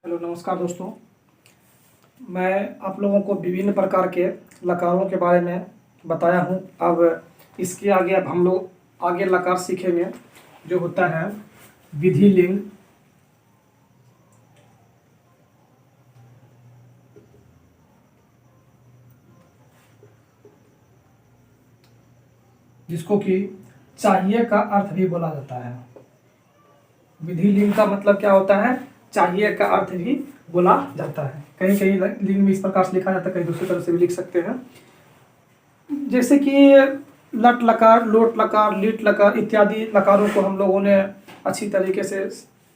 Hello नमस्कार दोस्तों। मैं आप लोगों को विभिन्न प्रकार के लकारों के बारे में बताया हूँ। अब इसके आगे अब हम लोग आगे लकार सीखेंगे जो होता है विधि लिंग, जिसको कि चाहिए का अर्थ भी बोला जाता है। विधि लिंग का मतलब क्या होता है? चाहिए का अर्थ भी बोला जाता है। कहीं कहीं लिंग में इस प्रकार से लिखा जाता है, कहीं दूसरी तरह से भी लिख सकते हैं। जैसे कि लट लकार, लोट लकार, लीट लकार इत्यादि लकारों को हम लोगों ने अच्छी तरीके से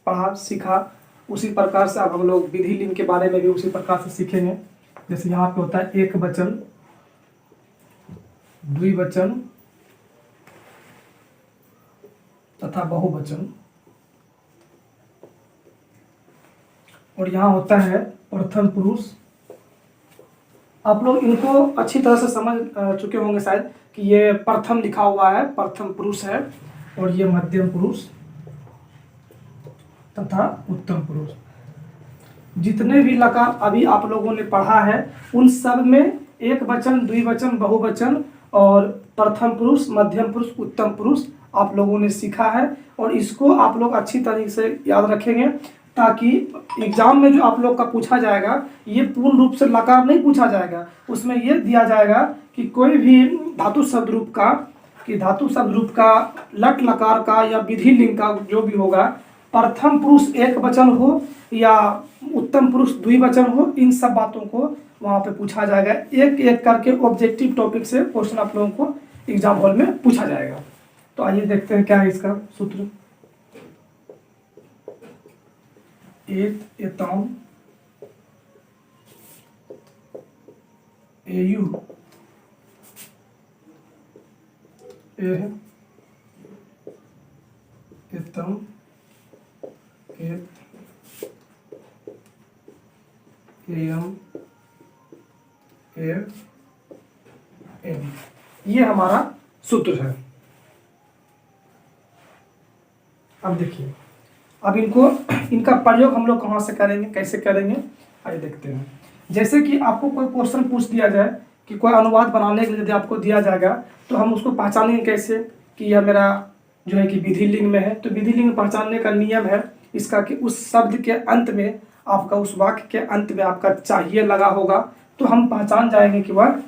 पढ़ा सीखा। उसी प्रकार से अब हम लोग विधि लिंग के बारे में भी उसी प्रकार से सीखेंगे। जैसे यहाँ पे होता है एक वचन, द्विवचन तथा बहुवचन, और यहाँ होता है प्रथम पुरुष। आप लोग इनको अच्छी तरह से समझ चुके होंगे शायद कि ये प्रथम लिखा हुआ है, प्रथम पुरुष है, और ये मध्यम पुरुष तथा उत्तम पुरुष। जितने भी लकार अभी आप लोगों ने पढ़ा है उन सब में एक वचन, द्विवचन, बहुवचन और प्रथम पुरुष, मध्यम पुरुष, उत्तम पुरुष आप लोगों ने सीखा है। और इसको आप लोग अच्छी तरीके से याद रखेंगे ताकि एग्जाम में जो आप लोग का पूछा जाएगा ये पूर्ण रूप से लकार नहीं पूछा जाएगा। उसमें ये दिया जाएगा कि कोई भी धातु शब्द रूप का, लट लकार का या विधि लिंग का जो भी होगा, प्रथम पुरुष एक वचन हो या उत्तम पुरुष द्विवचन हो, इन सब बातों को वहाँ पे पूछा जाएगा। एक एक करके ऑब्जेक्टिव टॉपिक से क्वेश्चन आप लोगों को एग्जाम हॉल में पूछा जाएगा। तो आइए देखते हैं क्या है इसका सूत्र। एत, एताम, एयु, एह, एतम, एत, एयम, एव, एम। ये हमारा सूत्र है। अब देखिए, अब इनका प्रयोग हम लोग कहाँ से करेंगे, कैसे करेंगे, आइए देखते हैं। जैसे कि आपको कोई क्वेश्चन पूछ दिया जाए कि कोई अनुवाद बनाने के लिए यदि आपको दिया जाएगा तो हम उसको पहचानेंगे कैसे कि यह मेरा जो है कि विधि लिंग में है। तो विधि लिंग पहचानने का नियम है इसका कि उस शब्द के अंत में आपका, उस वाक्य के अंत में आपका चाहिए लगा होगा तो हम पहचान जाएंगे कि वह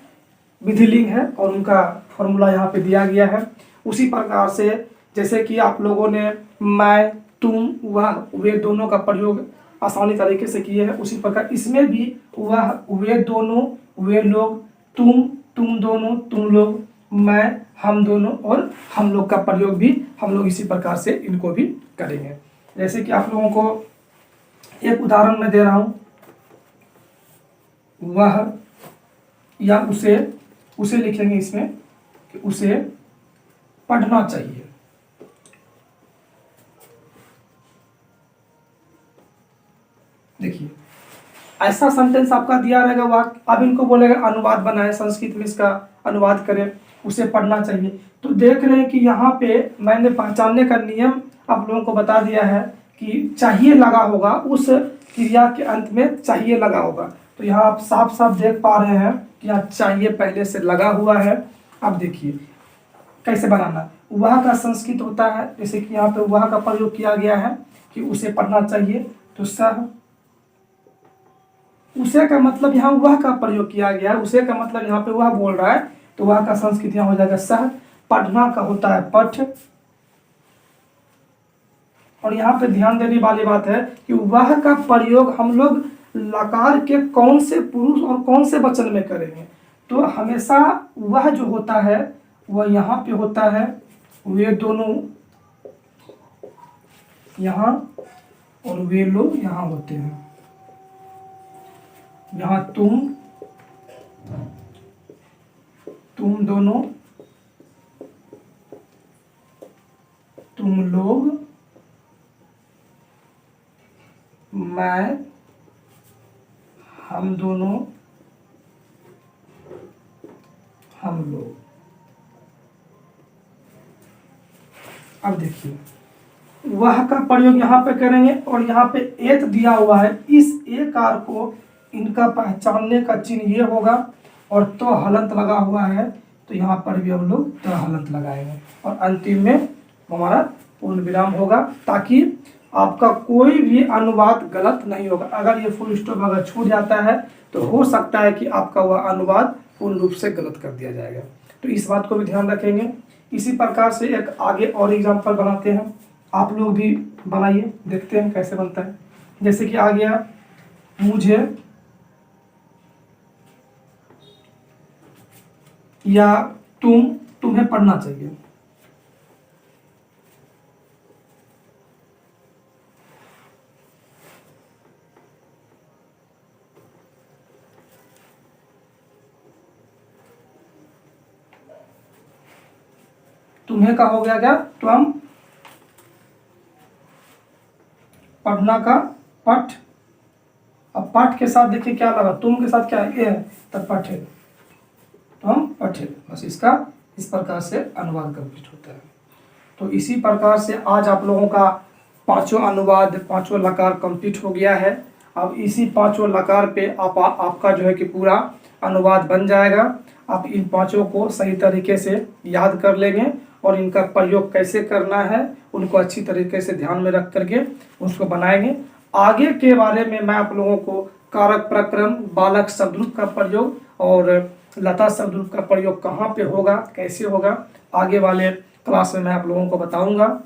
विधि लिंग है, और उनका फॉर्मूला यहाँ पे दिया गया है। उसी प्रकार से जैसे कि आप लोगों ने मैं, तुम, वह, वे दोनों का प्रयोग आसानी तरीके से किए हैं, उसी प्रकार इसमें भी वह, वे दोनों, वे लोग, तुम दोनों, तुम लोग, मैं, हम दोनों और हम लोग का प्रयोग भी हम लोग इसी प्रकार से इनको भी करेंगे। जैसे कि आप लोगों को एक उदाहरण मैं दे रहा हूँ, वह या उसे लिखेंगे इसमें कि उसे पढ़ना चाहिए। देखिए, ऐसा सेंटेंस आपका दिया रहेगा वाक्य, अब इनको बोलेगा अनुवाद बनाए, संस्कृत में इसका अनुवाद करें, उसे पढ़ना चाहिए। तो देख रहे हैं कि यहाँ पे मैंने पहचानने का नियम आप लोगों को बता दिया है कि चाहिए लगा होगा, उस क्रिया के अंत में चाहिए लगा होगा। तो यहाँ आप साफ साफ देख पा रहे हैं कि यहाँ चाहिए पहले से लगा हुआ है। अब देखिए कैसे बनाना। वह का संस्कृत होता है, जैसे कि यहाँ पे वह का प्रयोग किया गया है कि उसे पढ़ना चाहिए, तो सह, उसे का मतलब यहाँ वह का प्रयोग किया गया है, उसे का मतलब यहाँ पे वह बोल रहा है, तो वह का संस्कृत यहाँ हो जाएगा सह। पढ़ना का होता है पठ। और यहाँ पे ध्यान देने वाली बात है कि वह का प्रयोग हम लोग लकार के कौन से पुरुष और कौन से वचन में करेंगे। तो हमेशा वह जो होता है वह यहाँ पे होता है, वे दोनों यहाँ और वे लोग यहाँ होते हैं। यहाँ तुम दोनों, तुम लोग, मैं, हम दोनों, हम लोग। अब देखिए वह का प्रयोग यहाँ पे करेंगे और यहाँ पे एत दिया हुआ है, इस एकार को इनका पहचानने का चिन्ह ये होगा और तो हलंत लगा हुआ है तो यहाँ पर भी हम लोग तो हलंत लगाएंगे और अंतिम में हमारा पूर्ण विराम होगा, ताकि आपका कोई भी अनुवाद गलत नहीं होगा। अगर ये फुल स्टॉप अगर छूट जाता है तो हो सकता है कि आपका वह अनुवाद पूर्ण रूप से गलत कर दिया जाएगा, तो इस बात को भी ध्यान रखेंगे। इसी प्रकार से एक आगे और एग्जाम्पल बनाते हैं, आप लोग भी बनाइए, देखते हैं कैसे बनता है। जैसे कि आ गया, मुझे या तुम्हें पढ़ना चाहिए। तुम्हें का हो गया क्या, तुम, पढ़ना का पठ, अब पाठ के साथ देखिए क्या लगा, तुम के साथ क्या है, ये है, तब पठे, तुम पठे, बस इसका इस प्रकार से अनुवाद कंप्लीट होता है। तो इसी प्रकार से आज आप लोगों का पांचों अनुवाद, पांचों लकार कंप्लीट हो गया है। अब इसी पांचों लकार पे आपका जो है कि पूरा अनुवाद बन जाएगा। आप इन पांचों को सही तरीके से याद कर लेंगे और इनका प्रयोग कैसे करना है उनको अच्छी तरीके से ध्यान में रख करके उसको बनाएंगे। आगे के बारे में मैं आप लोगों को कारक प्रक्रम, बालक शब्दरूप का प्रयोग और लता शब्दरूप का प्रयोग कहाँ पे होगा, कैसे होगा, आगे वाले क्लास में मैं आप लोगों को बताऊंगा।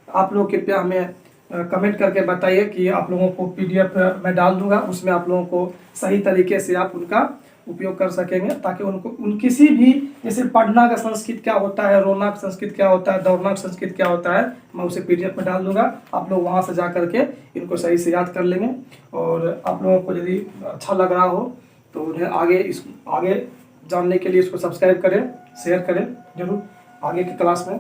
आप लोग कृपया हमें कमेंट करके बताइए कि आप लोगों को PDF मैं डाल दूंगा, उसमें आप लोगों को सही तरीके से आप उनका उपयोग कर सकेंगे, ताकि उन किसी भी, जैसे पढ़ना का संस्कृत क्या होता है, रोना का संस्कृत क्या होता है, दौड़ना का संस्कृत क्या होता है, मैं उसे PDF में डाल दूंगा। आप लोग वहां से जा करके इनको सही से याद कर लेंगे। और आप लोगों को यदि अच्छा लग रहा हो तो उन्हें आगे जानने के लिए इसको सब्सक्राइब करें, शेयर करें जरूर। आगे की क्लास में